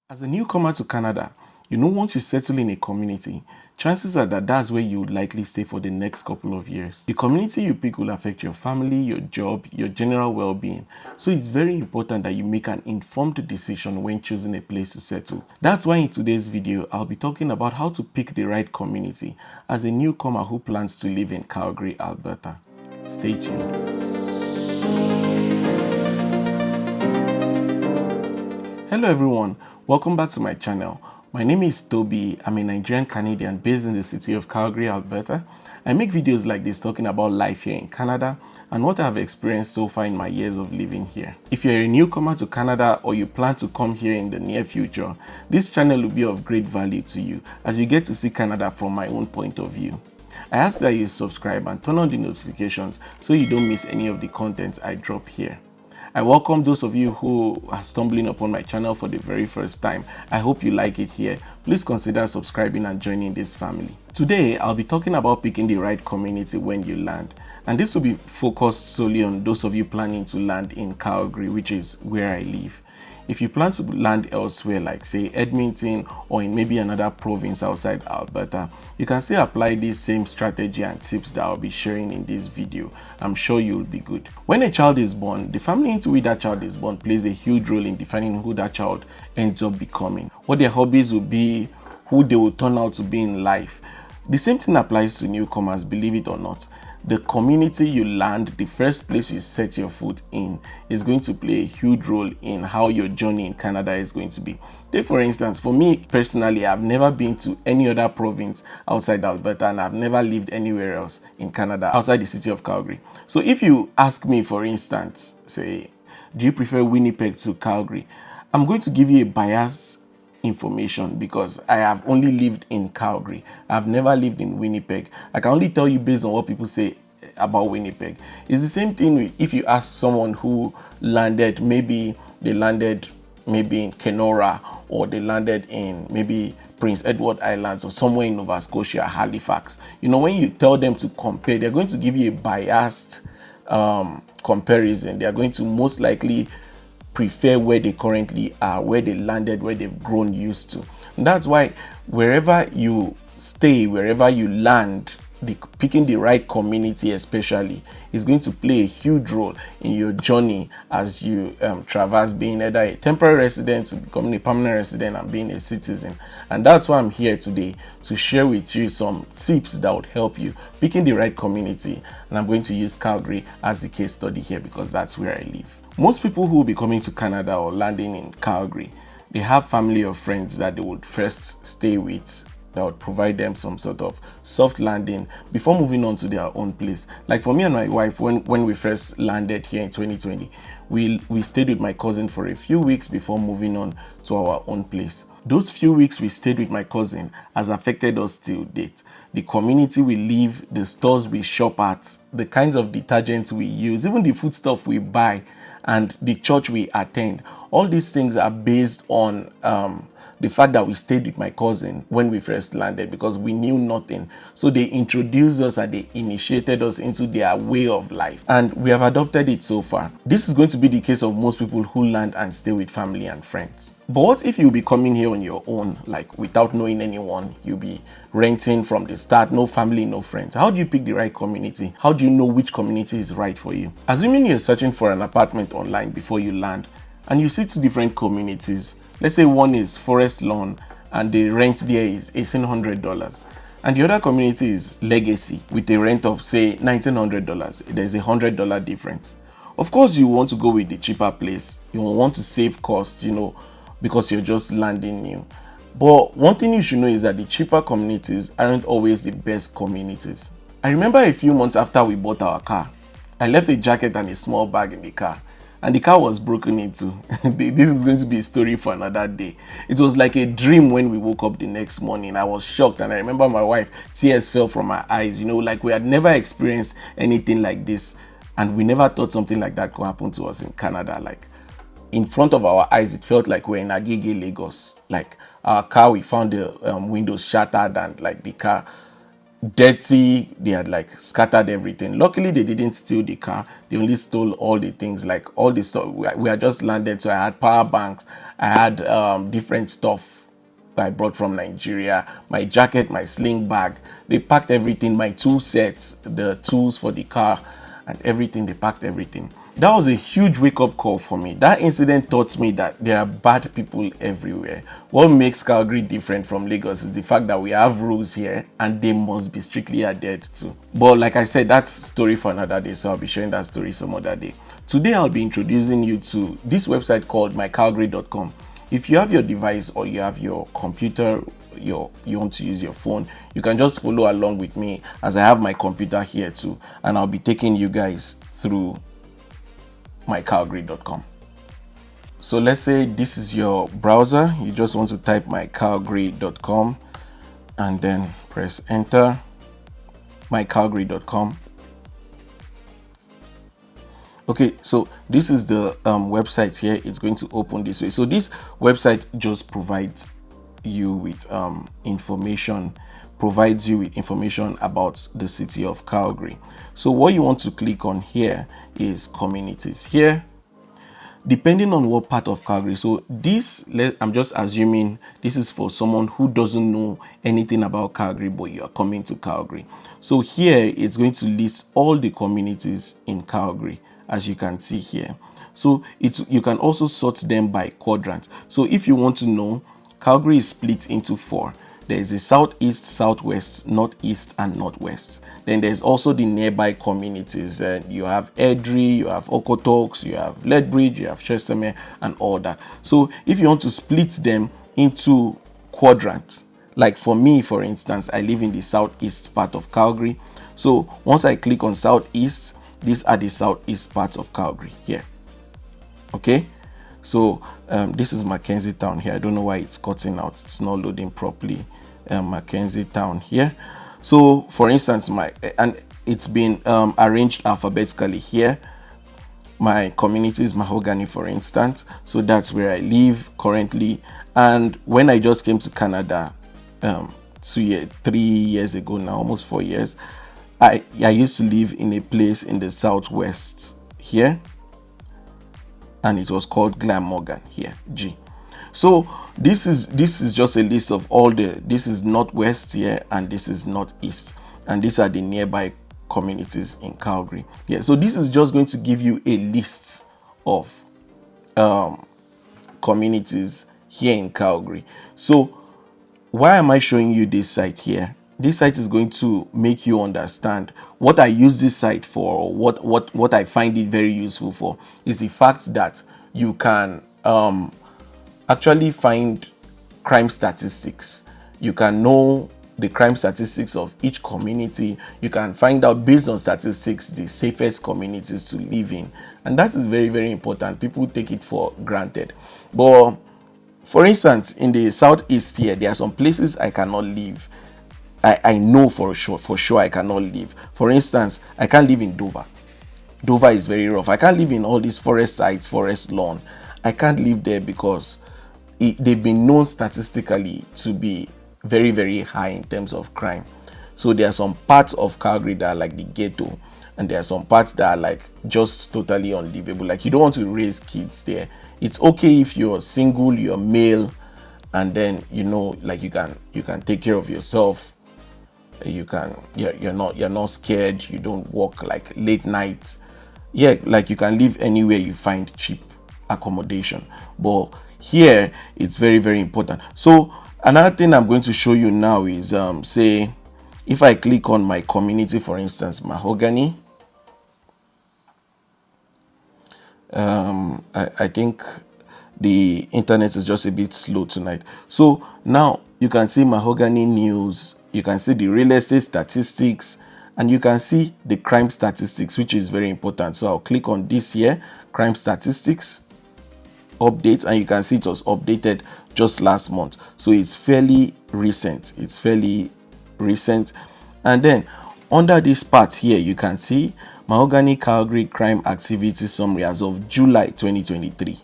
As a newcomer to Canada, once you settle in a community, chances are that that's where you would likely stay for the next couple of years. The community you pick will affect your family, your job, your general well-being. So it's very important that you make an informed decision when choosing a place to settle. That's why in today's video, I'll be talking about how to pick the right community as a newcomer who plans to live in Calgary, Alberta. Stay tuned. Hello everyone, welcome back to my channel. My name is Toby. I'm a Nigerian Canadian based in the city of Calgary, Alberta. I make videos like this talking about life here in Canada and what I've experienced so far in my years of living here. If you're a newcomer to Canada or you plan to come here in the near future, this channel will be of great value to you as you get to see Canada from my own point of view. I ask that you subscribe and turn on the notifications so you don't miss any of the content I drop here. I welcome those of you who are stumbling upon my channel for the very first time. I hope you like it here. Please consider subscribing and joining this family. Today, I'll be talking about picking the right community when you land. And this will be focused solely on those of you planning to land in Calgary, which is where I live. If you plan to land elsewhere, like say Edmonton or in maybe another province outside Alberta, you can still apply this same strategy and tips that I'll be sharing in this video. I'm sure you'll be good. When a child is born, the family into which that child is born plays a huge role in defining who that child ends up becoming, what their hobbies will be, who they will turn out to be in life. The same thing applies to newcomers, believe it or not. The community you land, the first place you set your foot in, is going to play a huge role in how your journey in Canada is going to be. Take for instance, for me personally, I've never been to any other province outside Alberta and I've never lived anywhere else in Canada outside the city of Calgary. So if you ask me, for instance, say, do you prefer Winnipeg to Calgary? I'm going to give you a biased information because I have only lived in Calgary. I've never lived in Winnipeg. I can only tell you based on what people say about Winnipeg. It's the same thing if you ask someone who landed, maybe they landed in Kenora or they landed in maybe Prince Edward Islands or somewhere in Nova Scotia, Halifax. When you tell them to compare, they're going to give you a biased comparison. They are going to most likely prefer where they currently are, where they landed, where they've grown used to. And that's why wherever you stay, wherever you land, picking the right community especially is going to play a huge role in your journey as you traverse being either a temporary resident to becoming a permanent resident and being a citizen. And that's why I'm here today, to share with you some tips that would help you picking the right community. And I'm going to use Calgary as the case study here because that's where I live. Most people who will be coming to Canada or landing in Calgary, they have family or friends that they would first stay with that would provide them some sort of soft landing before moving on to their own place. Like for me and my wife, when we first landed here in 2020, we stayed with my cousin for a few weeks before moving on to our own place. Those few weeks we stayed with my cousin has affected us till date. The community we live, the stores we shop at, the kinds of detergents we use, even the food stuff we buy, and the church we attend, all these things are based on the fact that we stayed with my cousin when we first landed because we knew nothing. So they introduced us and they initiated us into their way of life, and we have adopted it so far. This is going to be the case of most people who land and stay with family and friends. But what if you'll be coming here on your own, like without knowing anyone? You'll be renting from the start, no family, no friends. How do you pick the right community? How do you know which community is right for you? Assuming you're searching for an apartment online before you land and you see two different communities, let's say one is Forest Lawn and the rent there is $1,800 and the other community is Legacy with a rent of say $1,900. There's $100 difference. Of course you want to go with the cheaper place. You want to save costs, because you're just landing new. But one thing you should know is that the cheaper communities aren't always the best communities. I remember a few months after we bought our car, I left a jacket and a small bag in the car, and the car was broken into. This is going to be a story for another day. It was like a dream when we woke up the next morning. I was shocked, and I remember my wife, tears fell from her eyes, like we had never experienced anything like this, and we never thought something like that could happen to us in Canada. Like, in front of our eyes, it felt like we're in Agege, Lagos. Like our car, we found the windows shattered and like the car dirty. They had like scattered everything. Luckily they didn't steal the car. They only stole all the things, like all the stuff. We had just landed, so I had power banks, I had different stuff I brought from Nigeria, my jacket, my sling bag. They packed everything, my tool sets, the tools for the car and everything. They packed everything. That was a huge wake-up call for me. That incident taught me that there are bad people everywhere. What makes Calgary different from Lagos is the fact that we have rules here and they must be strictly adhered to. But like I said, that's a story for another day, so I'll be sharing that story some other day. Today I'll be introducing you to this website called mycalgary.com. If you have your device or you have your computer, you want to use your phone, you can just follow along with me as I have my computer here too, and I'll be taking you guys through mycalgary.com. So let's say this is your browser. You just want to type mycalgary.com and then press enter. mycalgary.com. Okay, so this is the website here. It's going to open this way. So this website just provides you with information about the city of Calgary. So what you want to click on here is communities. Here, depending on what part of Calgary, so this, I'm just assuming this is for someone who doesn't know anything about Calgary, but you are coming to Calgary. So here, it's going to list all the communities in Calgary, as you can see here. So you can also sort them by quadrant. So if you want to know, Calgary is split into 4. There is a southeast, southwest, northeast, and northwest. Then there's also the nearby communities. You have Airdrie, you have Okotoks, you have Lethbridge, you have Chesimard, and all that. So if you want to split them into quadrants, like for me, for instance, I live in the southeast part of Calgary. So once I click on southeast, these are the southeast parts of Calgary here. Okay. So this is Mackenzie Town here. I don't know why it's cutting out. It's not loading properly. Mackenzie Town here. So for instance, and it's been arranged alphabetically here. My community is Mahogany, for instance. So that's where I live currently. And when I just came to Canada 3 years ago now, almost 4 years, I used to live in a place in the southwest here. And it was called Glamorgan here, G. So this is just a list of all this is northwest here and this is northeast, and these are the nearby communities in Calgary. Yeah, so this is just going to give you a list of communities here in Calgary. So why am I showing you this site here? This site is going to make you understand what I use this site for, or what I find it very useful for, is the fact that you can actually find crime statistics. You can know the crime statistics of each community. You can find out based on statistics the safest communities to live in. And that is very, very important. People take it for granted. But for instance, in the southeast here, there are some places I cannot live. I know for sure I cannot live. For instance, I can't live in Dover. Dover is very rough. I can't live in all these forest sites, forest lawn. I can't live there because they've been known statistically to be very, very high in terms of crime. So there are some parts of Calgary that are like the ghetto, and there are some parts that are like just totally unlivable. Like you don't want to raise kids there. It's okay if you're single, you're male, and then like you can take care of yourself. You're not scared. You don't walk like late night. Yeah, like you can live anywhere you find cheap accommodation. But here it's very, very important. So another thing I'm going to show you now is say if I click on my community, for instance, Mahogany. I think the internet is just a bit slow tonight. So now you can see Mahogany news. You can see the real estate statistics, and you can see the crime statistics, which is very important. So I'll click on this here, crime statistics update, and you can see it was updated just last month. So it's fairly recent. And then under this part here, you can see Mahogany Calgary crime activity summary as of July 2023.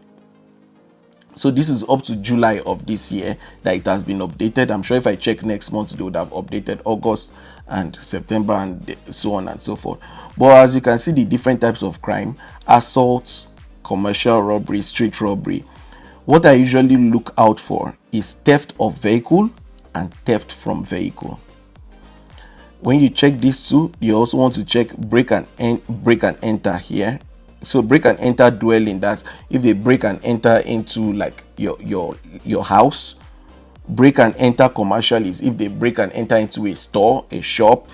So this is up to July of this year that it has been updated. I'm sure if I check next month, they would have updated August and September and so on and so forth. But as you can see, the different types of crime: assault, commercial robbery, street robbery. What I usually look out for is theft of vehicle and theft from vehicle. When you check these two, you also want to check break and enter here. So break and enter dwelling, that's if they break and enter into like your house. Break and enter commercial is if they break and enter into a store, a shop.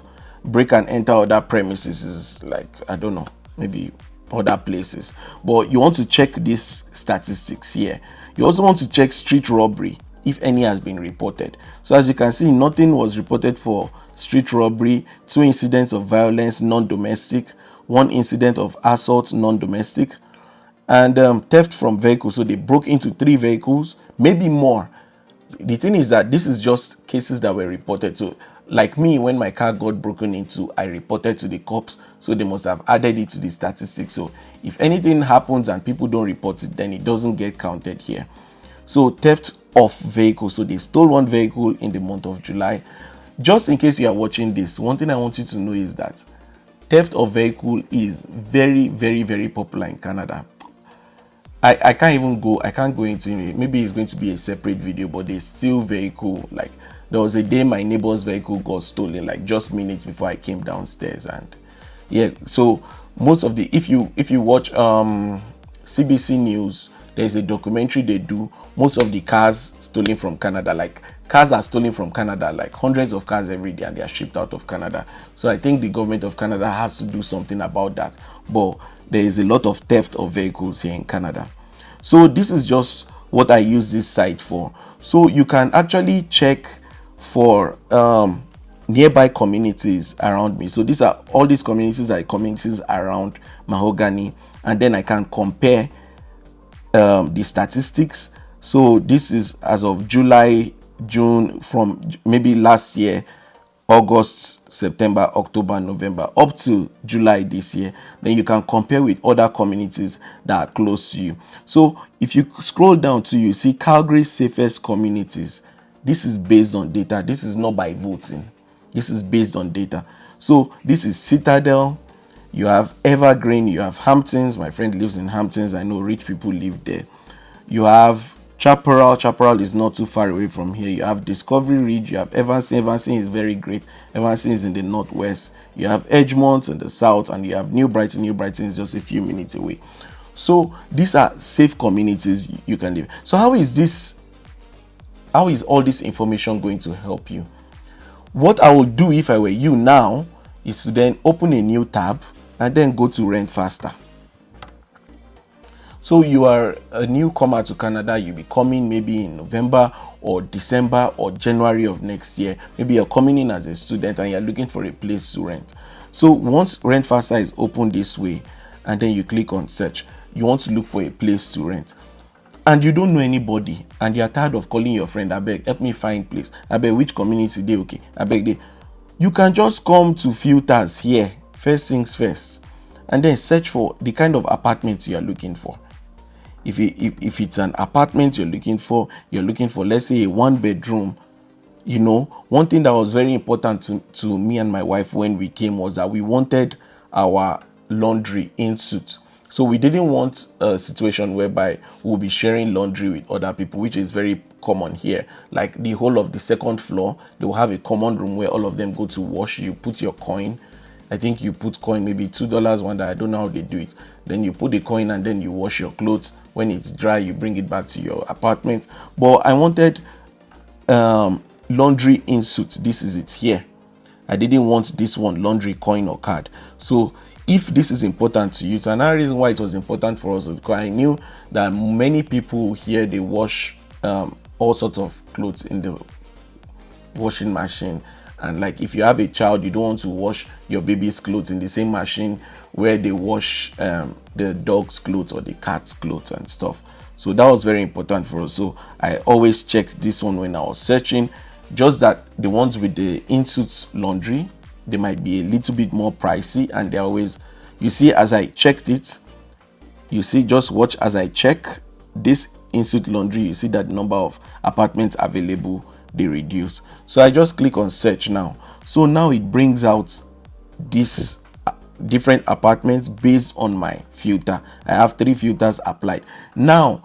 Break and enter other premises is like, I don't know, maybe other places. But you want to check these statistics here. You also want to check street robbery if any has been reported. So as you can see, nothing was reported for street robbery. 2 incidents of violence, non-domestic. 1 incident of assault, non-domestic. And theft from vehicles. So they broke into 3 vehicles, maybe more. The thing is that this is just cases that were reported. So like me, when my car got broken into, I reported to the cops, so they must have added it to the statistics. So if anything happens and people don't report it, then it doesn't get counted here. So theft of vehicles, so they stole 1 vehicle in the month of July. Just in case you are watching this, one thing I want you to know is that theft of vehicle is very, very, very popular in Canada. I can't go into it. Maybe it's going to be a separate video, but they steal vehicle. Like there was a day my neighbor's vehicle got stolen, like just minutes before I came downstairs. And yeah, so most of the, if you watch CBC News, there's a documentary they do. Most of the cars stolen from Canada, like cars are stolen from Canada, like hundreds of cars every day, and they are shipped out of Canada. So I think the government of Canada has to do something about that. But there is a lot of theft of vehicles here in Canada. So this is just what I use this site for. So you can actually check for nearby communities around me. So these are all these communities are communities around Mahogany, and then I can compare the statistics. So this is as of July, June, from maybe last year, August, September, October, November, up to July this year. Then you can compare with other communities that are close to you. So if you scroll down to you see Calgary's safest communities. This is based on data. This is not by voting. This is based on data. So this is Citadel. You have Evergreen. You have Hamptons. My friend lives in Hamptons. I know rich people live there. You have Chaparral. Chaparral is not too far away from here. You have Discovery Ridge. You have Evanston. Evanston is very great. Evanston is in the northwest. You have Edgemont in the south, and you have New Brighton. New Brighton is just a few minutes away. So these are safe communities you can live. So how is all this information going to help you? What I would do if I were you now is to then open a new tab and then go to Rent Faster. So you are a newcomer to Canada. You'll be coming maybe in November or December or January of next year. Maybe you're coming in as a student and you're looking for a place to rent. So once Rent Faster is open this way and then you click on search, you want to look for a place to rent. And you don't know anybody and you're tired of calling your friend, I beg, help me find place. I beg, which community they okay? I beg they. You can just come to filters here, first things first, and then search for the kind of apartments you are looking for. If it's an apartment you're looking for, let's say a 1-bedroom. You know, one thing that was very important to me and my wife when we came was that we wanted our laundry in suit. So we didn't want a situation whereby we'll be sharing laundry with other people, which is very common here. Like the whole of the second floor, they will have a common room where all of them go to wash. You put your coin. I think you put coin, maybe $2 one day. I don't know how they do it. Then you put the coin and then you wash your clothes. When it's dry, you bring it back to your apartment. But I wanted laundry in suit. This is it here. I didn't want this one, laundry coin or card. So if this is important to you, it's another reason why it was important for us, because I knew that many people here, they wash all sorts of clothes in the washing machine. And like if you have a child, you don't want to wash your baby's clothes in the same machine where they wash the dog's clothes or the cat's clothes and stuff. So that was very important for us. So I always checked this one when I was searching. Just that the ones with the in-suit laundry, they might be a little bit more pricey, and they're always, you see, as I checked it, you see, just watch as I check this in-suit laundry, you see that the number of apartments available, they reduce. So I just click on search now. So now it brings out these different apartments based on my filter. I have 3 filters applied. Now,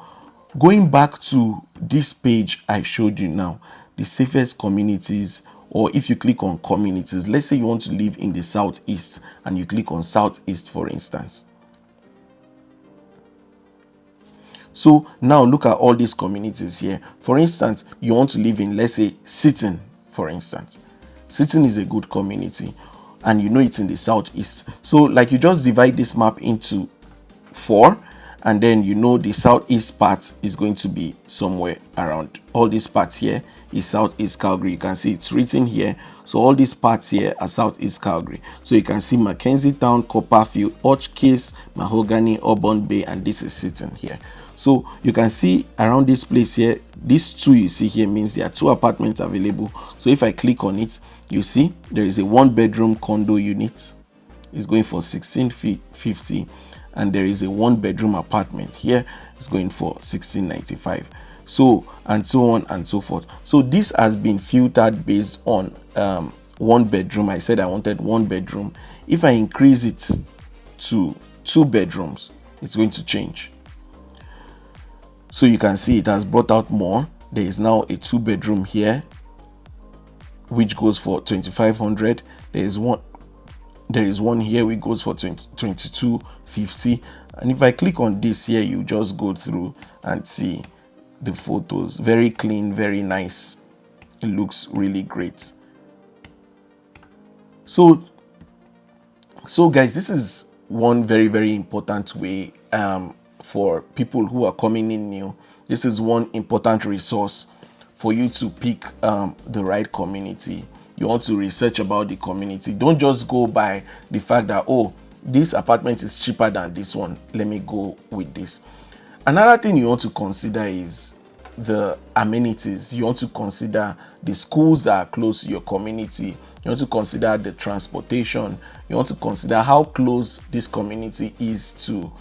Going back to this page I showed you now, the safest communities, or if you click on communities, let's say you want to live in the southeast and you click on southeast, for instance. So now look at all these communities here. For instance, you want to live in, let's say, Sitting, for instance. Sitting is a good community and you know it's in the southeast. So like you just divide this map into 4, and then you know the southeast part is going to be somewhere around all these parts here is southeast Calgary. You can see it's written here. So all these parts here are southeast Calgary. So you can see Mackenzie Town, Copperfield, Hotchkiss, Mahogany, Auburn Bay, and this is Sitting here. So you can see around this place here, these 2 you see here means there are 2 apartments available. So if I click on it, you see there is a 1-bedroom condo unit. It's going for $16.50, and there is a 1-bedroom apartment here. It's going for $16.95. So and so on and so forth. So this has been filtered based on 1 bedroom. I said I wanted 1 bedroom. If I increase it to 2 bedrooms, it's going to change. So you can see it has brought out more. There is now a 2-bedroom here, which goes for $2,500. There is one here which goes for $22.50. And if I click on this here, you just go through and see the photos. Very clean, very nice. It looks really great. So guys, this is one very, very important way for people who are coming in new. This is one important resource for you to pick the right community. You want to research about the community. Don't just go by the fact that, oh, this apartment is cheaper than this one, let me go with this. Another thing you want to consider is the amenities. You want to consider the schools that are close to your community. You want to consider the transportation. You want to consider how close this community is to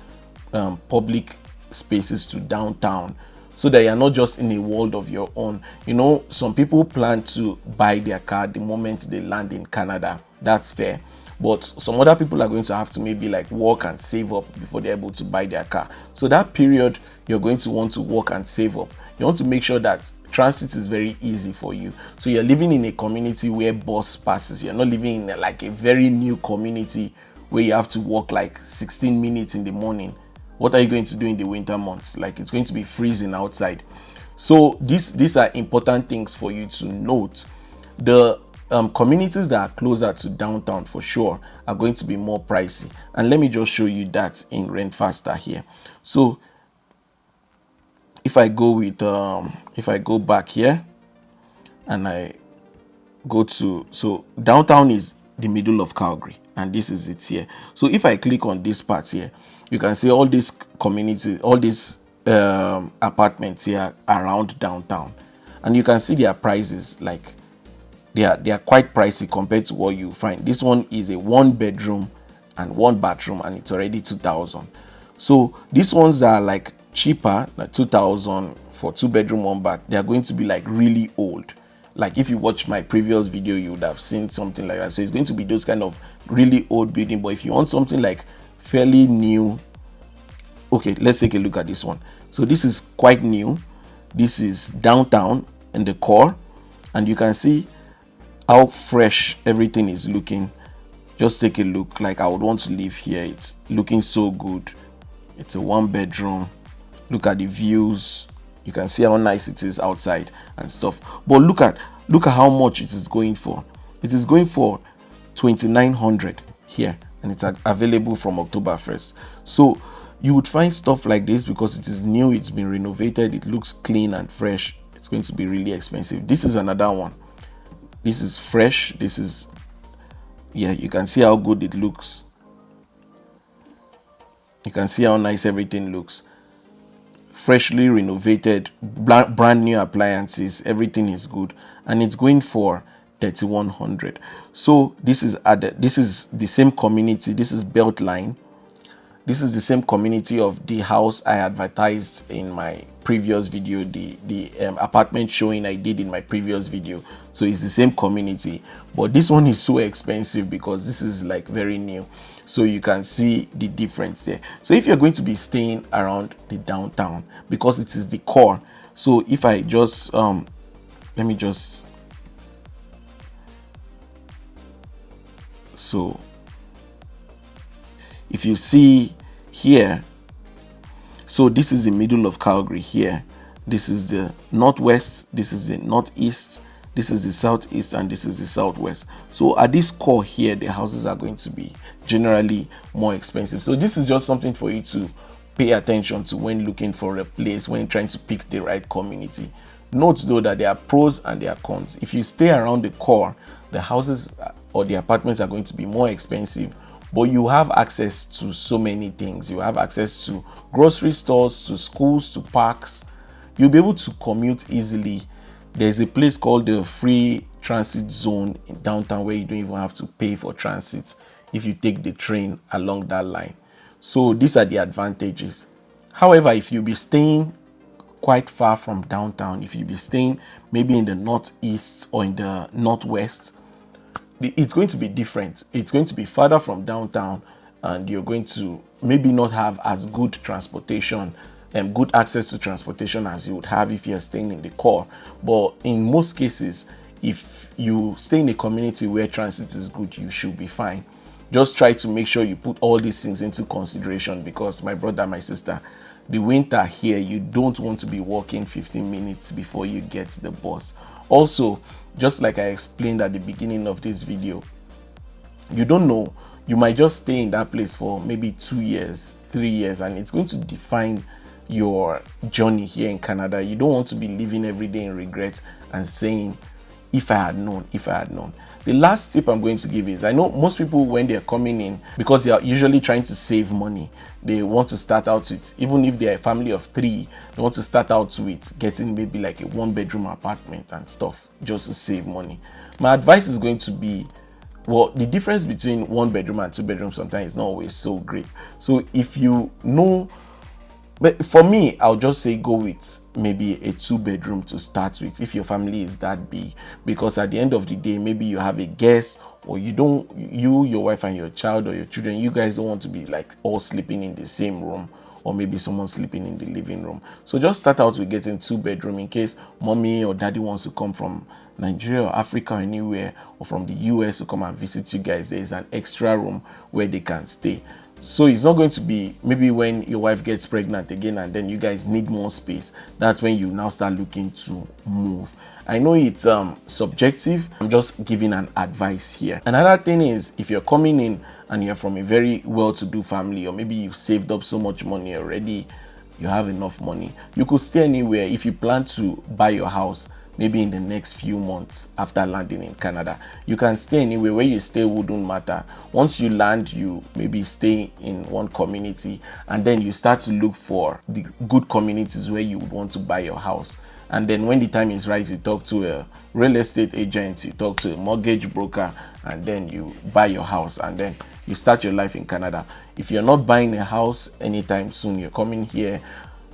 public spaces, to downtown, so that you're not just in a world of your own. You know, some people plan to buy their car the moment they land in Canada. That's fair. But some other people are going to have to maybe like work and save up before they're able to buy their car. So that period, you're going to want to work and save up. You want to make sure that transit is very easy for you. So you're living in a community where bus passes. You're not living in like a very new community where you have to walk like 16 minutes in the morning. What are you going to do in the winter months? Like, it's going to be freezing outside. So these are important things for you to note. The communities that are closer to downtown for sure are going to be more pricey. And let me just show you that in Rentfaster here. So if I go with if I go back here and I go to, so downtown is the middle of Calgary, and this is it here. So if I click on this part here, you can see all these communities, all these apartments here around downtown, and you can see their prices. Like they are quite pricey compared to what you find. This one is a 1-bedroom and 1 bathroom, and it's already $2,000. So these ones that are like cheaper, like $2,000 for 2-bedroom, 1 bath, they are going to be like really old. Like if you watch my previous video, you would have seen something like that. So it's going to be those kind of really old building. But if you want something like fairly new, okay, let's take a look at this one. So this is quite new. This is downtown in the core, and you can see how fresh everything is looking. Just take a look. Like I would want to live here. It's looking so good. It's a 1-bedroom. Look at the views. You can see how nice it is outside and stuff. But look at how much it is going for. It is going for $2,900 here, and it's available from October 1st. So you would find stuff like this because it is new, it's been renovated, it looks clean and fresh. It's going to be really expensive. This is another one. This is fresh. This is, yeah, you can see how good it looks. You can see how nice everything looks. Freshly renovated, brand new appliances, everything is good, and it's going for $3,100. So this is the same community. This is Beltline. This is the same community of the house I advertised in my previous video, the apartment showing I did in my previous video. So it's the same community, but this one is so expensive because this is like very new. So you can see the difference there. So if you're going to be staying around the downtown, because it is the core. So if I just let me just, so if you see here, so this is the middle of Calgary here. This is the northwest, this is the northeast, this is the southeast, and this is the southwest. So at this core here, the houses are going to be generally more expensive. So this is just something for you to pay attention to when looking for a place, when trying to pick the right community. Note though that there are pros and there are cons. If you stay around the core, the houses or the apartments are going to be more expensive, but you have access to so many things. You have access to grocery stores, to schools, to parks. You'll be able to commute easily. There's a place called the free transit zone in downtown where you don't even have to pay for transit if you take the train along that line. So these are the advantages. However, if you'll be staying quite far from downtown, if you'll be staying maybe in the northeast or in the northwest, it's going to be different. It's going to be farther from downtown, and you're going to maybe not have as good transportation and good access to transportation as you would have if you're staying in the core. But in most cases, if you stay in a community where transit is good, you should be fine. Just try to make sure you put all these things into consideration, because my brother, my sister, the winter here, you don't want to be walking 15 minutes before you get the bus. Also, just like I explained at the beginning of this video, you don't know, you might just stay in that place for maybe 2 years, 3 years, and it's going to define your journey here in Canada. You don't want to be living every day in regret and saying, if I had known, if I had known. The last tip I'm going to give is, I know most people when they're coming in, because they are usually trying to save money, they want to start out with, even if they're a family of 3, they want to start out with getting maybe like a 1-bedroom apartment and stuff just to save money. My advice is going to be, well, the difference between 1-bedroom and 2-bedroom sometimes is not always so great. So if you know, but for me, I'll just say go with maybe a 2-bedroom to start with if your family is that big, because at the end of the day, maybe you have a guest, or you don't, you, your wife and your child or your children, you guys don't want to be like all sleeping in the same room, or maybe someone sleeping in the living room. So just start out with getting 2-bedroom in case mommy or daddy wants to come from Nigeria or Africa or anywhere, or from the US to come and visit you guys. There is an extra room where they can stay. So it's not going to be maybe when your wife gets pregnant again and then you guys need more space. That's when you now start looking to move. I know it's subjective. I'm just giving an advice here. Another thing is, if you're coming in and you're from a very well-to-do family, or maybe you've saved up so much money already, you have enough money, you could stay anywhere. If you plan to buy your house maybe in the next few months after landing in Canada, you can stay anywhere. Where you stay wouldn't matter. Once you land, you maybe stay in one community, and then you start to look for the good communities where you would want to buy your house. And then when the time is right, you talk to a real estate agent, you talk to a mortgage broker, and then you buy your house, and then you start your life in Canada. If you're not buying a house anytime soon, you're coming here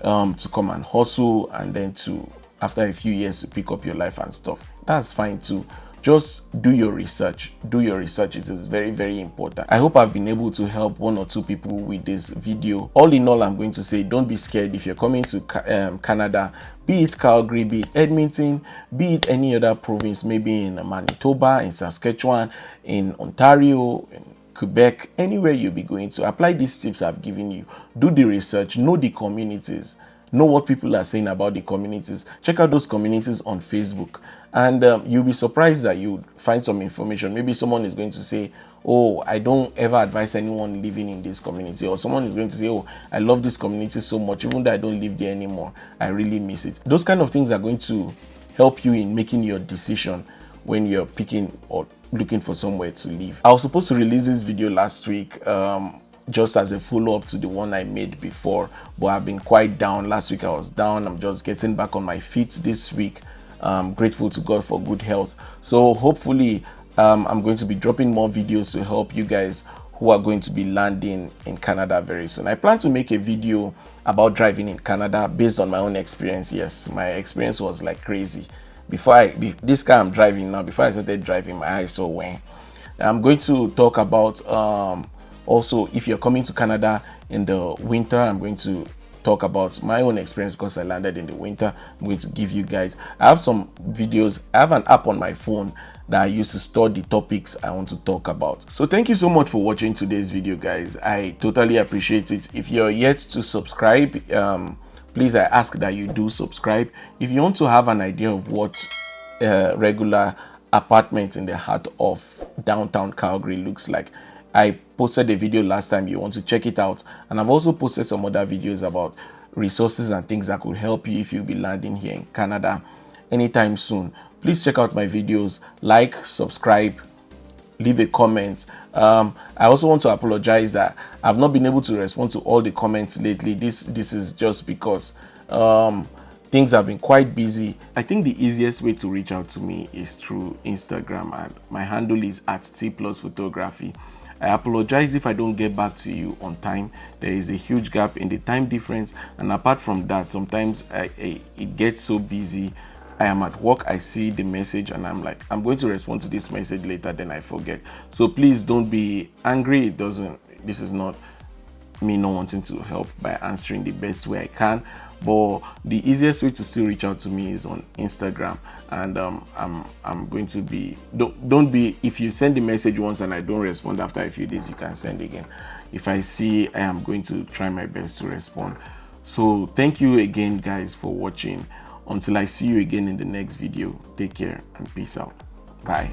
to come and hustle, and then to, after a few years, to pick up your life and stuff. That's fine too. Just do your research. Do your research. It is very, very important. I hope I've been able to help 1 or 2 people with this video. All in all, I'm going to say, don't be scared if you're coming to Canada, be it Calgary, be it Edmonton, be it any other province, maybe in Manitoba, in Saskatchewan, in Ontario, in Quebec, anywhere you'll be going to. Apply these tips I've given you. Do the research. Know the communities. Know what people are saying about the communities. Check out those communities on Facebook, and you'll be surprised that you find some information. Maybe someone is going to say, oh, I don't ever advise anyone living in this community, or someone is going to say, oh, I love this community so much, even though I don't live there anymore, I really miss it. Those kind of things are going to help you in making your decision when you're picking or looking for somewhere to live. I was supposed to release this video last week, just as a follow-up to the one I made before, but I've been quite down. Last week I was down. I'm just getting back on my feet this week. I'm grateful to God for good health. So hopefully I'm going to be dropping more videos to help you guys who are going to be landing in Canada very soon. I plan to make a video about driving in Canada based on my own experience. Yes, my experience was like crazy. This car I'm driving now, before I started driving, my eyes so went. I'm going to talk about also, if you're coming to Canada in the winter, I'm going to talk about my own experience because I landed in the winter. I'm going to give you guys, I have some videos. I have an app on my phone that I use to store the topics I want to talk about. So thank you so much for watching today's video, guys. I totally appreciate it. If you're yet to subscribe, please, I ask that you do subscribe. If you want to have an idea of what regular apartment in the heart of downtown Calgary looks like, I posted a video last time. You want to check it out, and I've also posted some other videos about resources and things that could help you if you'll be landing here in Canada anytime soon. Please check out my videos, like, subscribe, leave a comment. I also want to apologize that I've not been able to respond to all the comments lately. This is just because things have been quite busy. I think the easiest way to reach out to me is through Instagram, and my handle is @T+photography. I apologize if I don't get back to you on time. There is a huge gap in the time difference, and apart from that, sometimes it gets so busy. I am at work, I see the message, and I'm like, I'm going to respond to this message later, then I forget. So please don't be angry. This is not me not wanting to help by answering the best way I can, but the easiest way to still reach out to me is on Instagram. And I'm going to be, don't be, if you send the message once and I don't respond after a few days, you can send again. If I see, I am going to try my best to respond. So thank you again, guys, for watching. Until I see you again in the next video, take care and peace out. Bye.